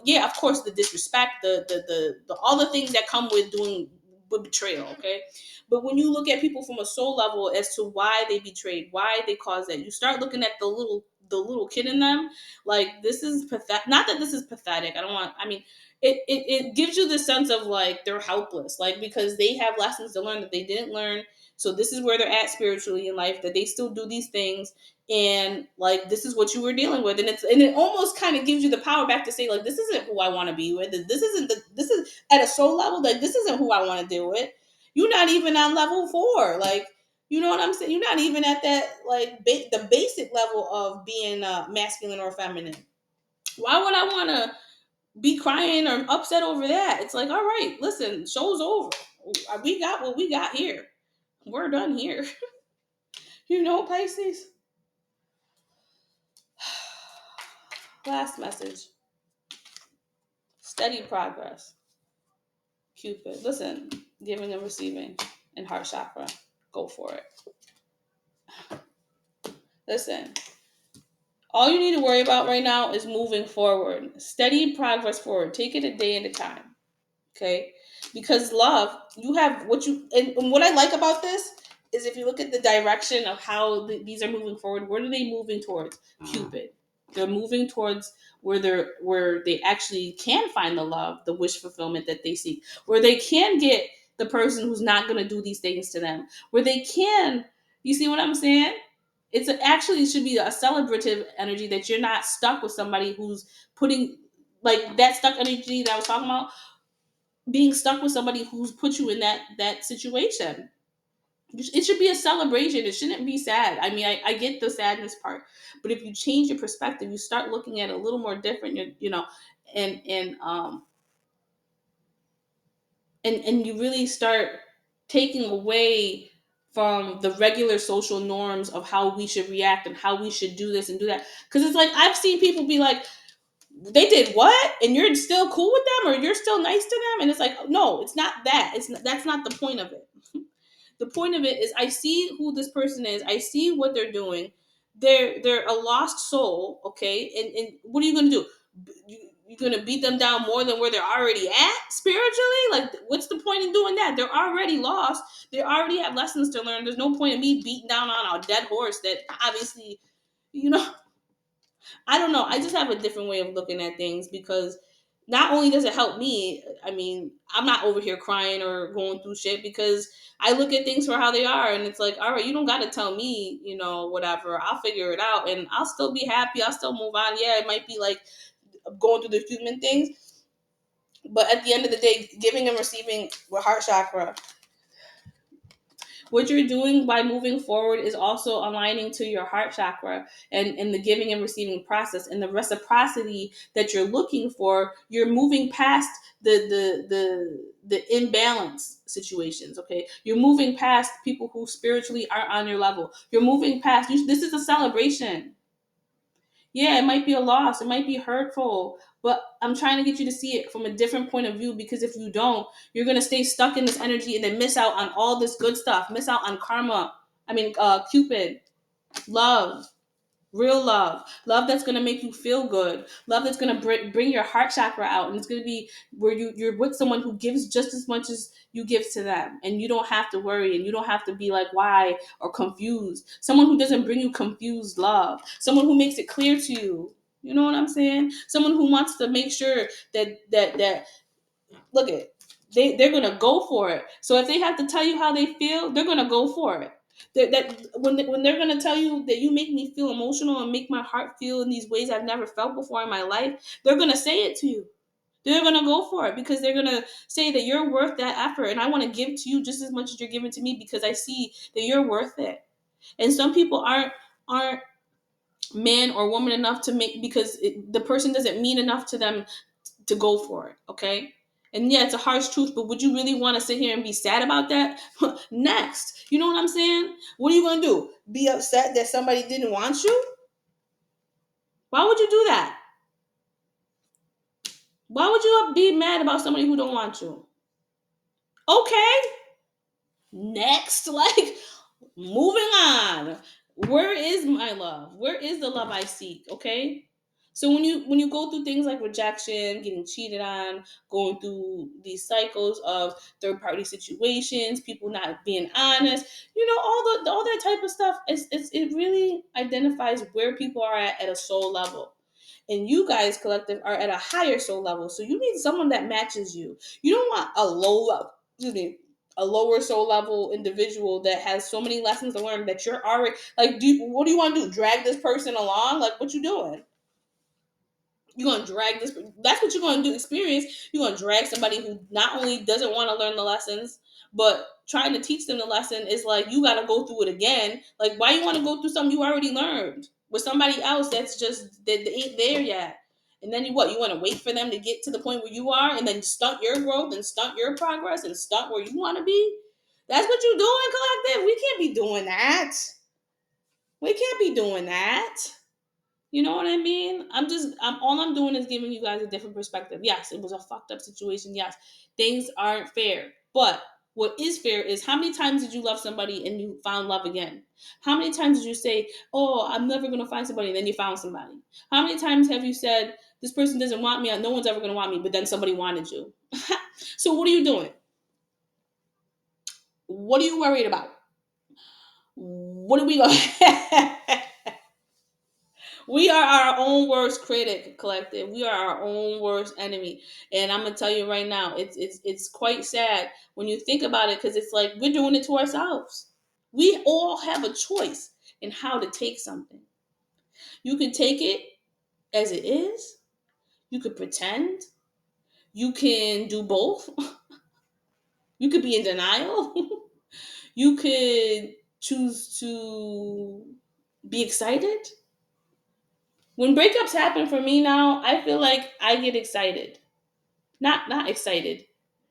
yeah, of course, the disrespect, the all the things that come with doing with betrayal, okay? But when you look at people from a soul level as to why they betrayed, why they caused that, you start looking at the little kid in them. Like, this is pathetic. Not that this is pathetic. I don't want. I mean, it gives you the sense of like they're helpless, like, because they have lessons to learn that they didn't learn. So this is where they're at spiritually in life. That they still do these things, and like this is what you were dealing with, and it almost kind of gives you the power back to say, like, this isn't who I want to be with. This is at a soul level. Like, this isn't who I want to deal with. You're not even on level 4. Like, you know what I'm saying? You're not even at that, like, the basic level of being masculine or feminine. Why would I want to be crying or upset over that? It's like, all right, listen, show's over. We got what we got here. We're done here. Pisces. Last message. Steady progress. Cupid. Listen, giving and receiving and heart chakra. Go for it. Listen, all you need to worry about right now is moving forward. Steady progress forward. Take it a day at a time. Okay? Because love, you have and what I like about this is, if you look at the direction of how these are moving forward, where are they moving towards? Cupid. They're moving towards where they actually can find the love, the wish fulfillment that they seek, where they can get the person who's not going to do these things to them, where they can, you see what I'm saying? Actually should be a celebrative energy, that you're not stuck with somebody who's putting, like, that stuck energy that I was talking about, being stuck with somebody who's put you in that situation. It should be a celebration. It shouldn't be sad. I mean, I get the sadness part, but if you change your perspective, you start looking at it a little more different. And and you really start taking away from the regular social norms of how we should react and how we should do this and do that. Because it's like, I've seen people be like, they did what, and you're still cool with them, or you're still nice to them, and it's like, no, it's not that. That's not the point of it. The point of it is, I see who this person is. I see what they're doing. They're a lost soul, okay? And what are you gonna do? You're gonna beat them down more than where they're already at spiritually? Like, what's the point in doing that? They're already lost. They already have lessons to learn. There's no point in me beating down on a dead horse that obviously, you know, I don't know. I just have a different way of looking at things, because not only does it help me, I mean, I'm not over here crying or going through shit, because I look at things for how they are, and it's like, all right, you don't got to tell me, whatever. I'll figure it out, and I'll still be happy. I'll still move on. Yeah, it might be like going through the human things, but at the end of the day, giving and receiving with heart chakra, what you're doing by moving forward is also aligning to your heart chakra, and the giving and receiving process, and the reciprocity that you're looking for. You're moving past the imbalance situations. Okay, you're moving past people who spiritually aren't on your level. You're moving past. This is a celebration. Yeah, it might be a loss, it might be hurtful, but I'm trying to get you to see it from a different point of view, because if you don't, you're going to stay stuck in this energy and then miss out on all this good stuff, miss out on karma. I mean, Cupid, love. Real love that's gonna make you feel good, love that's gonna bring your heart chakra out, and it's gonna be where you're with someone who gives just as much as you give to them, and you don't have to worry, and you don't have to be like why or confused. Someone who doesn't bring you confused love, someone who makes it clear to you. You know what I'm saying? Someone who wants to make sure that look at they're gonna go for it. So if they have to tell you how they feel, they're gonna go for it. That when they're gonna tell you that you make me feel emotional and make my heart feel in these ways I've never felt before in my life, they're gonna say it to you. They're gonna go for it because they're gonna say that you're worth that effort, and I want to give to you just as much as you're giving to me because I see that you're worth it. And some people aren't man or woman enough to make because the person doesn't mean enough to them to go for it, okay? And yeah, it's a harsh truth, but would you really want to sit here and be sad about that? Next. You know what I'm saying? What are you going to do? Be upset that somebody didn't want you? Why would you do that? Why would you be mad about somebody who don't want you? Okay. Next. Like, moving on. Where is my love? Where is the love I seek? Okay. So when you go through things like rejection, getting cheated on, going through these cycles of third party situations, people not being honest, all that type of stuff, it really identifies where people are at a soul level. And you guys collective are at a higher soul level. So you need someone that matches you. You don't want a low level, excuse me, a lower soul level individual that has so many lessons to learn that you're already like, what do you want to do? Drag this person along? Like, what you doing? You're gonna drag this. That's what you're gonna do. Experience. You're gonna drag somebody who not only doesn't want to learn the lessons, but trying to teach them the lesson is like you got to go through it again. Like, why you want to go through something you already learned with somebody else that's just they ain't there yet? And then you want to wait for them to get to the point where you are, and then stunt your growth and stunt your progress and stunt where you want to be. That's what you're doing, collective. We can't be doing that. We can't be doing that. You know what I mean? I'm all I'm doing is giving you guys a different perspective. Yes, it was a fucked up situation. Yes, things aren't fair. But what is fair is how many times did you love somebody and you found love again? How many times did you say, "Oh, I'm never gonna find somebody," and then you found somebody? How many times have you said, "This person doesn't want me. No one's ever gonna want me," but then somebody wanted you? So what are you doing? What are you worried about? What are we going? We are our own worst critic, collective. We are our own worst enemy. And I'm gonna tell you right now, it's quite sad when you think about it, because it's like we're doing it to ourselves. We all have a choice in how to take something. You can take it as it is, you could pretend, you can do both, you could be in denial, you could choose to be excited. When breakups happen for me now, I feel like I get excited. Not excited.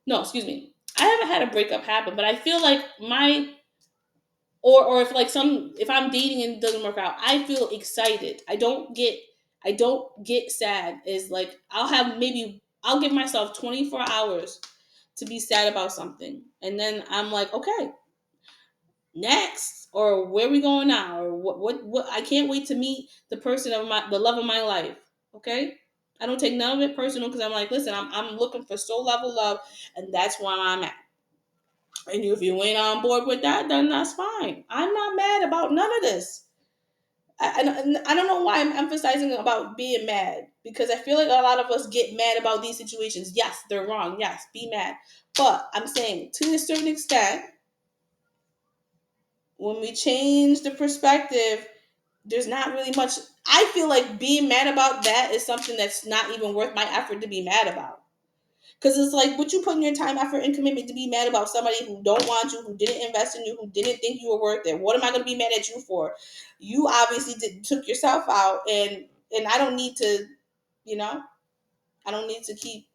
No, excuse me. I haven't had a breakup happen, but I feel like my or if I'm dating and it doesn't work out, I feel excited. I don't get sad. Is like I'll give myself 24 hours to be sad about something. And then I'm like, okay, next, or where we going now, or what I can't wait to meet the love of my life. Okay, I don't take none of it personal because I'm like, listen, I'm looking for soul level love, and that's where I'm at. And if you ain't on board with that, then that's fine. I'm not mad about none of this. I don't know why I'm emphasizing about being mad, because I feel like a lot of us get mad about these situations. Yes, they're wrong. Yes, be mad. But I'm saying to a certain extent, when we change the perspective, there's not really much. I feel like being mad about that is something that's not even worth my effort to be mad about. Because it's like, what you put in your time, effort, and commitment to be mad about somebody who don't want you, who didn't invest in you, who didn't think you were worth it. What am I going to be mad at you for? You obviously took yourself out, and I don't need to, you know, I don't need to keep.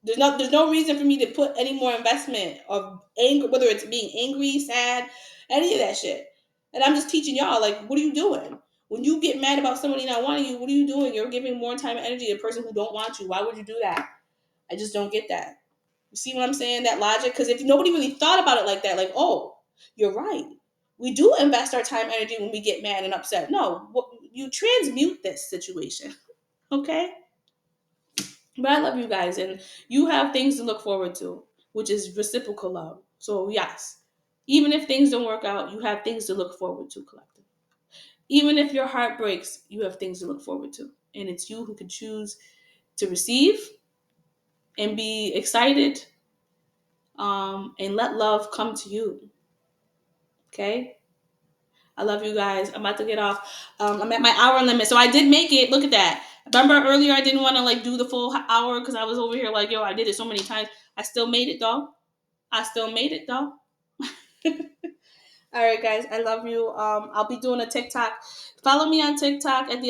There's no reason for me to put any more investment of anger, whether it's being angry, sad, any of that shit. And I'm just teaching y'all, like, what are you doing? When you get mad about somebody not wanting you, what are you doing? You're giving more time and energy to a person who don't want you. Why would you do that? I just don't get that. You see what I'm saying? That logic? Because if nobody really thought about it like that, like, oh, you're right. We do invest our time, energy when we get mad and upset. No, you transmute this situation. Okay? But I love you guys, and you have things to look forward to, which is reciprocal love. So yes, even if things don't work out, you have things to look forward to, collective. Even if your heart breaks, you have things to look forward to, and it's you who can choose to receive and be excited, and let love come to you. Okay. I love you guys. I'm about to get off. I'm at my hour limit, so I did make it. Look at that. Remember earlier, I didn't want to like do the full hour because I was over here like, yo, I did it so many times. I still made it though. I still made it though. All right, guys. I love you. I'll be doing a TikTok. Follow me on TikTok at the